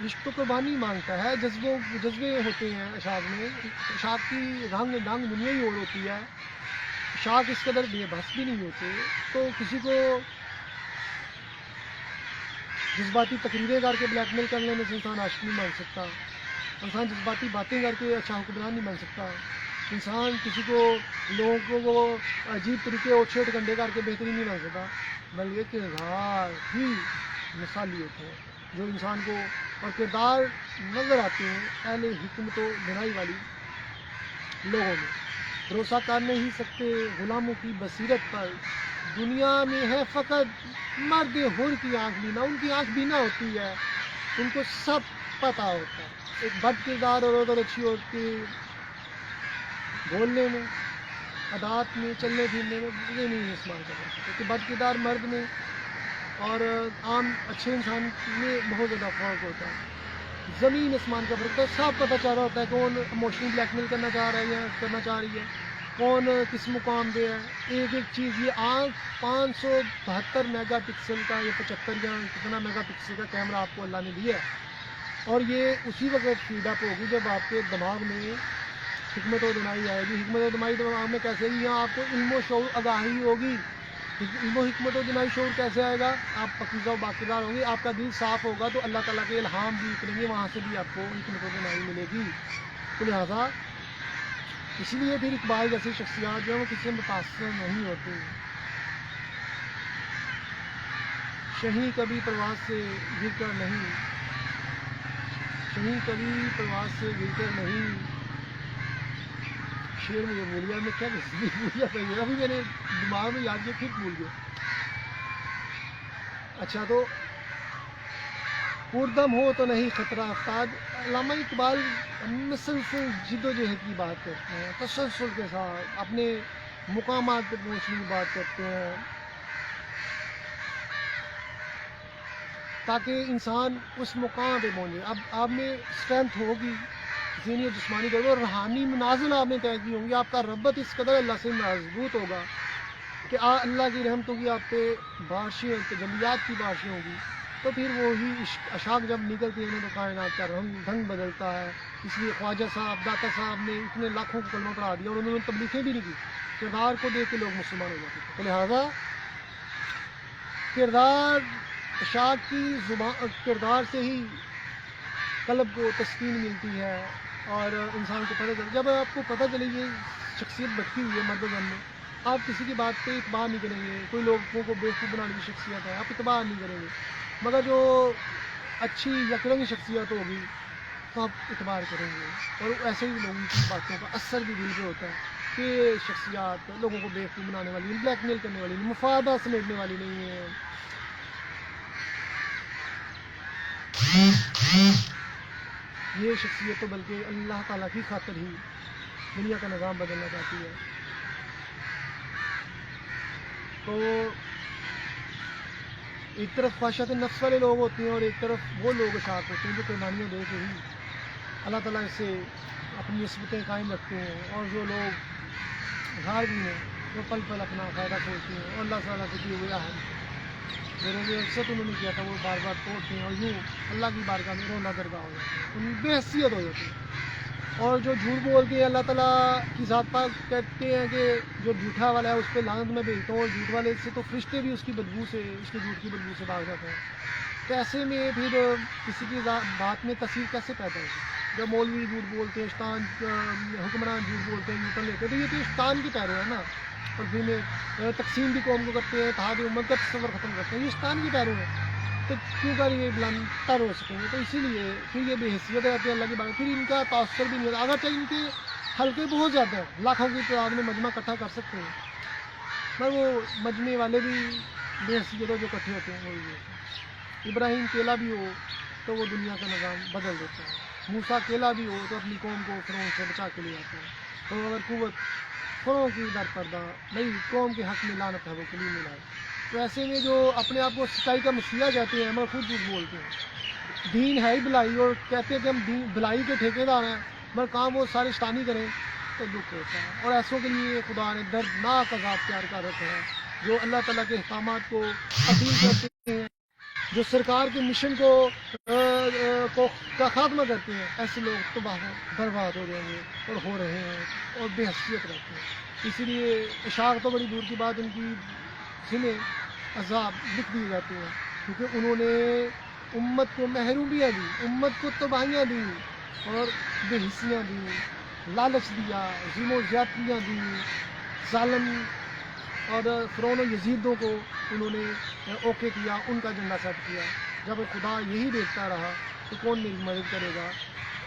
عشق تو قربانی مانگتا ہے. جذبے ہوتے ہیں اشاق میں. اشاق کی رنگ دنیا ہی اور ہوتی ہے. اشاق اس قدر بے بس بھی نہیں ہوتے. تو کسی کو جذباتی تقریریں کر کے بلیک میل کرنے میں سے انسان عاشق نہیں بن سکتا. انسان جذباتی باتیں کر کے اچھا حکمران نہیں بن سکتا. انسان کسی کو لوگوں کو وہ عجیب طریقے اور چھیٹ گنڈے کر کے بہترین نہیں بن سکتا. بلکہ کردار ہی مثالی ہوتے ہیں جو انسان کو اور کردار نظر آتے ہیں اہل حکمت و دنائی والی لوگوں میں. بھروسہ کر نہیں سکتے غلاموں کی بصیرت پر، دنیا میں ہے فقط مرد حر کی آنکھ بینا. ان کی آنکھ بینا ہوتی ہے، ان کو سب پتہ ہوتا ہے. ایک بد کردار اور ادھر اچھی عورت کی بولنے میں، عادات میں، چلنے پھرنے میں یہ نہیں استعمال کر سکتے کیونکہ بد کردار مرد میں اور عام اچھے انسان میں بہت زیادہ فرق ہوتا ہے. زمین آسمان کا فرق ہوتا ہے. سب پتہ چل رہا ہوتا ہے کون اموشنل بلیک میل کرنا چاہ رہا ہے یا کرنا چاہ رہی ہے، کون کس مقام پہ ہے. ایک چیز یہ آنکھ 572 میگا پکسل کا یا 75 یا کتنا میگا پکسل کا کیمرہ آپ کو اللہ نے دیا ہے اور یہ اسی وقت فیڈ اپ ہوگی جب آپ کے دماغ میں حکمت و دنائی آئے گی. حکمت و دنائی دماغ میں کیسے گی؟ یہاں آپ کو علم و شعور آگاہی ہوگی. علم و حکمت و دنائی شعور کیسے آئے گا؟ آپ پکیزہ و باقیدار ہوں گے، آپ کا دل صاف ہوگا تو اللہ تعالیٰ کے الہام بھی اتریں گے، وہاں سے بھی آپ کو حکمت و دنائی ملے گی. تو لہٰذا اس لیے پھر اقبال جیسی شخصیات جو ہیں وہ کسی سے متاثر نہیں ہوتی. شہیں کبھی پرواز سے گر کر نہیں، شہیں کبھی پرواز سے گر کر نہیں. شعر مجھے بھول گیا، میں کیا بھول گیا صحیح ہے ابھی میں نے دماغ میں یاد کیا پھر بھول گیا. اچھا تو پردم ہو تو نہیں خطرہ افتاد. علامہ اقبال مسلسل جد و جہد کی بات کرتے ہیں، تسلسل کے ساتھ اپنے مقامات پہ پہنچنے کی بات کرتے ہیں، تاکہ انسان اس مقام پہ پہنچے۔ اب آپ میں اسٹرینتھ ہوگی ذہنی اور جسمانی طور پر، اور روحانی منازل آپ نے طے کی ہوں گی، آپ کا ربط اس قدر اللہ سے مضبوط ہوگا کہ اللہ کی رحمتوں کی آپ پہ بارشیں، تجلیات کی بارشیں ہوں گی، تو پھر وہی اشاق جب نکلتی ہیں تو کائنات کا رنگ بدلتا ہے۔ اس لیے خواجہ صاحب، داتا صاحب نے اتنے لاکھوں کو کلمہ پڑھا دیا، اور انہوں نے تبلیغیں بھی نہیں کی، کردار کو دیکھ کے لوگ مسلمان ہو جاتے تھے۔ تو لہٰذا کردار، اشاق کی زبان، کردار سے ہی قلب کو تسکین ملتی ہے، اور انسان کو پتہ چلے، جب آپ کو پتہ چلے یہ شخصیت بٹھی ہوئی ہے مرد و زن میں، آپ کسی کی بات پہ اعتبار نہیں کریں گے۔ کوئی لوگوں کو بیوقوف بنانے کی شخصیت ہے، آپ اعتبار نہیں کریں گے، مگر جو اچھی یکرنگ شخصیت ہوگی تو آپ اعتبار کریں گے۔ اور ایسے ہی لوگوں کی باتوں کا اثر بھی دل پہ ہوتا ہے کہ شخصیات لوگوں کو بیوقوف بنانے والی نہیں، بلیک میل کرنے والی نہیں، مفادات سمیٹنے والی نہیں ہے۔ یہ شخصیت تو بلکہ اللہ تعالیٰ کی خاطر ہی دنیا کا نظام بدلنا چاہتی ہے۔ تو ایک طرف خواہشات نفس والے لوگ ہوتے ہیں، اور ایک طرف وہ لوگ اشاعت ہوتے ہیں جو قربانیاں دے کے ہی اللہ تعالیٰ سے اپنی نسبتیں قائم رکھتے ہیں، اور جو لوگ غار بھی ہیں وہ پل پل اپنا فائدہ سوچتے ہیں، اور اللہ تعالیٰ سے کیے ہوئے عہد جو روزے عزت انہوں نے کیا تھا وہ بار بار توڑتے ہیں، اور یوں اللہ کی بارگاہ میں رونا درگاہ ہو جاتے ہیں، ان بے حیثیت ہو جاتی ہے۔ اور جو جھوٹ بولتے ہیں، اللہ تعالیٰ کی ذات پاک کہتے ہیں کہ جو جھوٹا والا ہے اس پہ لعنت میں بھیجتا ہوں، اور جھوٹ والے سے تو فرشتے بھی اس کی بدبو سے، اس کے جھوٹ کی بدبو سے بھاگ جاتے ہیں۔ تو ایسے میں پھر کسی کی بات میں تاثیر کیسے پیدا ہوگی؟ جب مولوی جھوٹ بولتے ہیں، شیطان حکمران جھوٹ بولتے ہیں، یوٹن لیتے ہیں، تو یہ تو شیطان کی پیرو ہے نا۔ اور پھر تقسیم بھی قوم کو کرتے ہیں، اتحاد امت کا تصور ختم کرتے ہیں، یہ شیطان کی پیرو ہے۔ تو کیوں کر یہ بلندر ہو سکیں گے؟ تو اسی لیے پھر یہ بے حیثیت رہتی ہے اللہ کی بات، پھر ان کا تاثر بھی نہیں ہوتا، اگرچہ ان کے حلقے بہت زیادہ ہیں، لاکھوں کی تعداد میں مجمع اکٹھا کر سکتے ہیں، پر وہ مجمع والے بھی بے حیثیتوں جو اکٹھے ہوتے ہیں وہ بھی ہوتے ہیں۔ ابراہیم اکیلا بھی ہو تو وہ دنیا کا نظام بدل دیتا ہے، موسیٰ اکیلا بھی ہو تو اپنی قوم کو فرعون سے بچا کے لے آتا ہے۔ تو اگر قوت فرعون کی در پردہ نہیں، قوم کے حق میں لعنت ہے وہ کلیم میں لائے۔ تو ایسے میں جو اپنے آپ کو سچائی کا مسیحا کہتے ہیں مگر خود جھوٹ بولتے ہیں، دین ہے ہی بلائی، اور کہتے ہیں کہ ہم بلائی کے ٹھیکیدار ہیں، مگر کام وہ سارے شیطانی کریں، تو دکھ ہوتا ہے۔ اور ایسوں کے لیے خدا نے دردناک عذاب تیار کر رکھا ہے، جو اللہ تعالیٰ کے احکامات کو تبدیل کرتے ہیں، جو سرکار کے مشن کا خاتمہ کرتے ہیں۔ ایسے لوگ تباہ برباد ہو جائیں گے، اور ہو رہے ہیں، اور بے حیثیت رہتے ہیں۔ اسی لیے اشاعت تو بڑی دور کی بات، ان کی ذمہ عذاب لکھ دیے جاتے ہیں، کیونکہ انہوں نے امت کو محرومیاں دی، امت کو تباہیاں دی، اور بے حسیاں دی، لالچ دیا، ظلم و زیادتیاں دی، ظالم اور فرعون و یزیدوں کو انہوں نے اوکے کیا، ان کا جھنڈا سیٹ کیا۔ جب خدا یہی دیکھتا رہا تو کون میری مدد کرے گا؟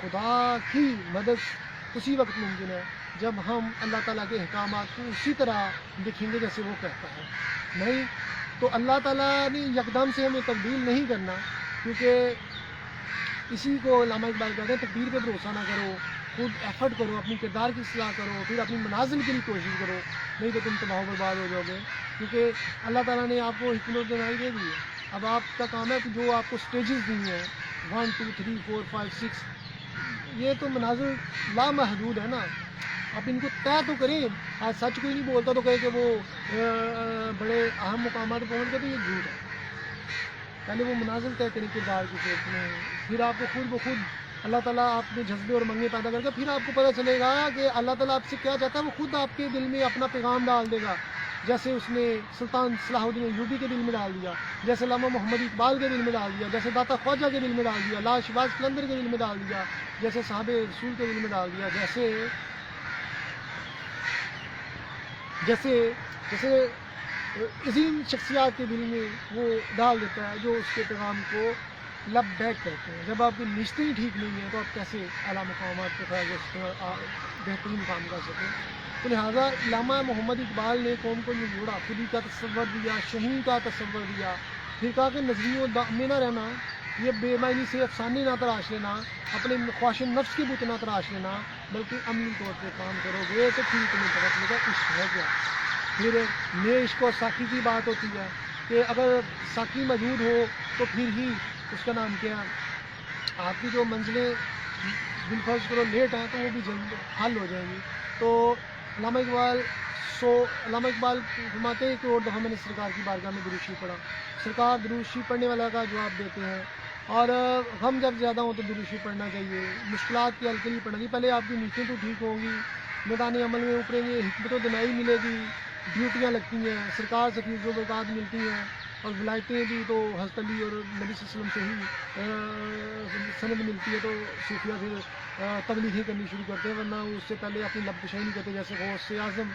خدا کی مدد اسی وقت ممکن ہے جب ہم اللہ تعالیٰ کے احکامات کو اسی طرح لکھیں گے جیسے وہ کہتا ہے، نہیں تو اللہ تعالیٰ نے یکدم سے ہمیں تبدیل نہیں کرنا، کیونکہ اسی کو علامہ اقبال کہتے ہیں تقدیر پہ بھروسہ نہ کرو، خود ایفرٹ کرو، اپنی کردار کی اصلاح کرو، پھر اپنی منازل کے لیے کوشش کرو، نہیں تو تم تباہ و برباد ہو جاؤ گے۔ کیونکہ اللہ تعالیٰ نے آپ کو حکمت و دانائی دے دی ہے، اب آپ کا کام ہے کہ جو آپ کو سٹیجز دی ہیں 1 2 3 4 5 6، یہ تو مناظر لامحدود ہے نا، آپ ان کو طے تو کریں۔ آج سچ کوئی نہیں بولتا تو کہے کہ وہ بڑے اہم مقامات پہنچ گئے، تو یہ جھوٹ ہے۔ پہلے وہ منازل طے کریں کردار کی صورت میں، پھر آپ کو خود بخود اللہ تعالیٰ آپ میں جذبے اور منگے پیدا کر کے پھر آپ کو پتہ چلے گا کہ اللہ تعالیٰ آپ سے کیا چاہتا ہے، وہ خود آپ کے دل میں اپنا پیغام ڈال دے گا، جیسے اس نے سلطان صلاح الدین ایوبی کے دل میں ڈال دیا، جیسے علامہ محمد اقبال کے دل میں ڈال دیا، جیسے داتا خواجہ کے دل میں ڈال دیا، لالا شہباز قلندر کے دل میں ڈال دیا، جیسے صحابہ رسول کے دل میں ڈال دیا، جیسے عظیم شخصیات کے دل میں وہ ڈال دیتا ہے، جو اس کے پیغام کو لب بیک کرتے ہیں۔ جب آپ کی نشتے ہی ٹھیک نہیں ہیں تو آپ کیسے اعلیٰ مقامات کے فیض بہترین کام کر سکیں؟ تو لہٰذا علامہ محمد اقبال نے قوم کو یہ جوڑا، خودی کا تصور دیا، شہین کا تصور دیا، پھر کہا کہ نظریوں میں نہ رہنا، یہ بے معنی سے افسانے نہ تراش لینا، اپنے خواہش نفس کے بت نہ تراش لینا، بلکہ عملی طور پہ کام کرو گے تو پھر تمہیں پتہ چلے گا عشق ہے کیا. پھر نئے عشق و ساقی کی بات ہوتی ہے کہ اگر ساقی موجود ہو تو پھر ہی اس کا نام کیا آپ کی جو منزلیں بالفرض کرو لیٹ ہیں تو وہ بھی جلد حل ہو جائیں گی. تو علامہ اقبال فرماتے ہیں کہ اور دفعہ میں نے سرکار کی بارگاہ میں درود شریف پڑھا. سرکار درود شریف پڑھنے والا کا جواب دیتے ہیں. اور ہم جب زیادہ ہوں تو درود شریف پڑھنا چاہیے. مشکلات کے حل کے لیے پڑھنا چاہیے. پہلے آپ کی نیتیں تو ٹھیک ہوں گی, میدان عمل میں اتریں گے, حکمت و دنائی ملے گی, ڈیوٹیاں لگتی ہیں, سرکار سے فیض و برکات ملتی ہیں, اور ولایتیں بھی تو حضرت علی اور نبی صلی اللہ علیہ وسلم سے ہی سند ملتی ہے. تو صوفیہ پھر تبلیغیں کرنی شروع کرتے ہیں, ورنہ اس سے پہلے اپنی لب کشائی نہیں کرتے. جیسے غوث اعظم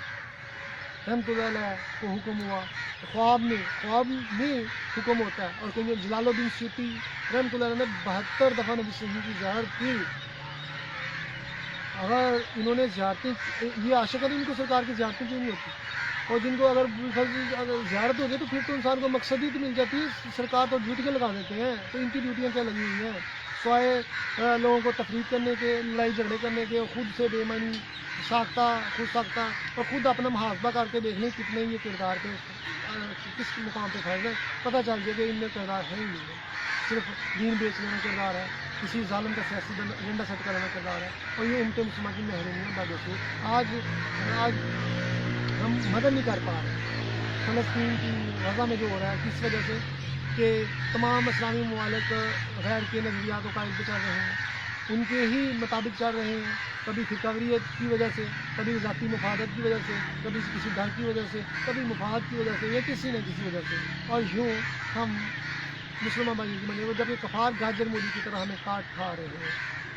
رحمۃ اللہ علیہ کو حکم ہوا خواب میں حکم ہوتا ہے, اور کہیں جلال الدین سیوطی رحمۃ اللہ علیہ نے 72 دفعہ نبی صلی اللہ علیہ وسلم کی زیارت کی. اگر انہوں نے زیارتیں, یہ عاشق ان کو سرکار کی زیارتیں کیوں نہیں ہوتی؟ اور جن کو اگر زیارت ہو جائے تو پھر تو انسان کو مقصد ہی تو مل جاتی ہے. سرکار تو ڈیوٹیاں لگا دیتے ہیں, تو ان کی ڈیوٹیاں کیا لگی ہوئی ہیں سوائے لوگوں کو تفریح کرنے کے, لڑائی جھگڑے کرنے کے, خود سے بے معنی خود ساختہ اور خود اپنا محاسبہ کر کے دیکھ لیں کتنے یہ کردار پہ کس مقام پہ فائدہ ہے. پتہ چل جائے کہ ان میں کردار ہے ہی نہیں ہے, صرف دین بیچ لینا کردار ہے, کسی ظالم کا سیاسی ایجنڈا سیٹ کرنا کردار ہے, اور یہ امت مسلمہ کی محرومیت ہے. دوستوں آج ہم مدد نہیں کر پا رہے فلسطین کی غزہ میں جو ہو رہا ہے, کس وجہ سے کہ تمام اسلامی ممالک غیر کے نظریات و قائد پہ چل رہے ہیں, ان کے ہی مطابق چل رہے ہیں. کبھی فکریت کی وجہ سے, کبھی ذاتی مفادت کی وجہ سے, کبھی کسی ڈر کی وجہ سے, کبھی مفاد کی وجہ سے, یا کسی نہ کسی وجہ سے. اور یوں ہم مسلمان بھائی کی بنے, جب یہ کفار گاجر مولی کی طرح ہمیں کاٹ کھا رہے ہیں.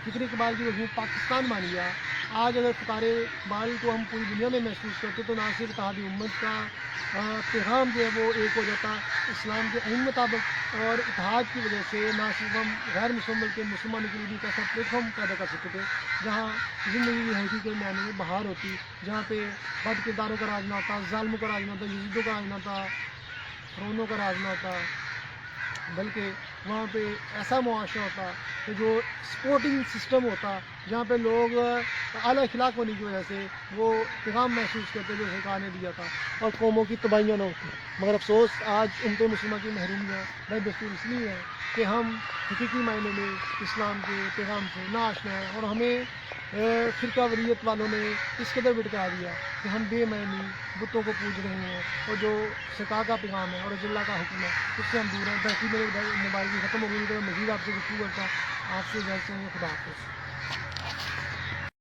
فکر اقبال کی وجہ پاکستان بن گیا. آج اگر فکار اقبال کو ہم پوری دنیا میں محسوس کرتے تو نہ صرف اتحادی امت کا پیغام جو ہے وہ ایک ہو جاتا اسلام کے عین مطابق, اور اتحاد کی وجہ سے نہ صرف ہم غیر مسلم بلکہ مسلمانوں کے لیے بھی ایک ایسا پلیٹ فارم پیدا کر سکتے تھے جہاں زندگی کی حقیقی کے معنی میں بہار ہوتی, جہاں پہ بد کرداروں کا راج نہ ہوتا, ظالموں کا راج نہ ہوتا, یزیدوں کا راج نہ ہوتا, فرعونوں کا راج نہ ہوتا, بلکہ وہاں پہ ایسا معاشرہ ہوتا کہ جو سپورٹنگ سسٹم ہوتا, جہاں پہ لوگ اعلیٰ اخلاق ہونے کی وجہ سے وہ پیغام محسوس کرتے جو سرکار نے دیا تھا, اور قوموں کی تباہیاں نہ ہوتی. مگر افسوس آج امت مسلمہ کی محرومیاں بے دستور اس لیے ہے کہ ہم حقیقی معنی میں اسلام کے پیغام سے نا آشنا ہیں, اور ہمیں فرقہ وریت والوں نے اس قدر بھٹکا دیا کہ ہم بے معنی بتوں کو پوج رہے ہیں, اور جو سرکار کا پیغام ہے اور رسول اللہ کا حکم ہے اس سے ہم دور ہیں. باقی میرے موبائل کی ختم ہو گئی, تو مزید آپ سے گفتگو کرتا آپ سے جلد سے خدا حافظ.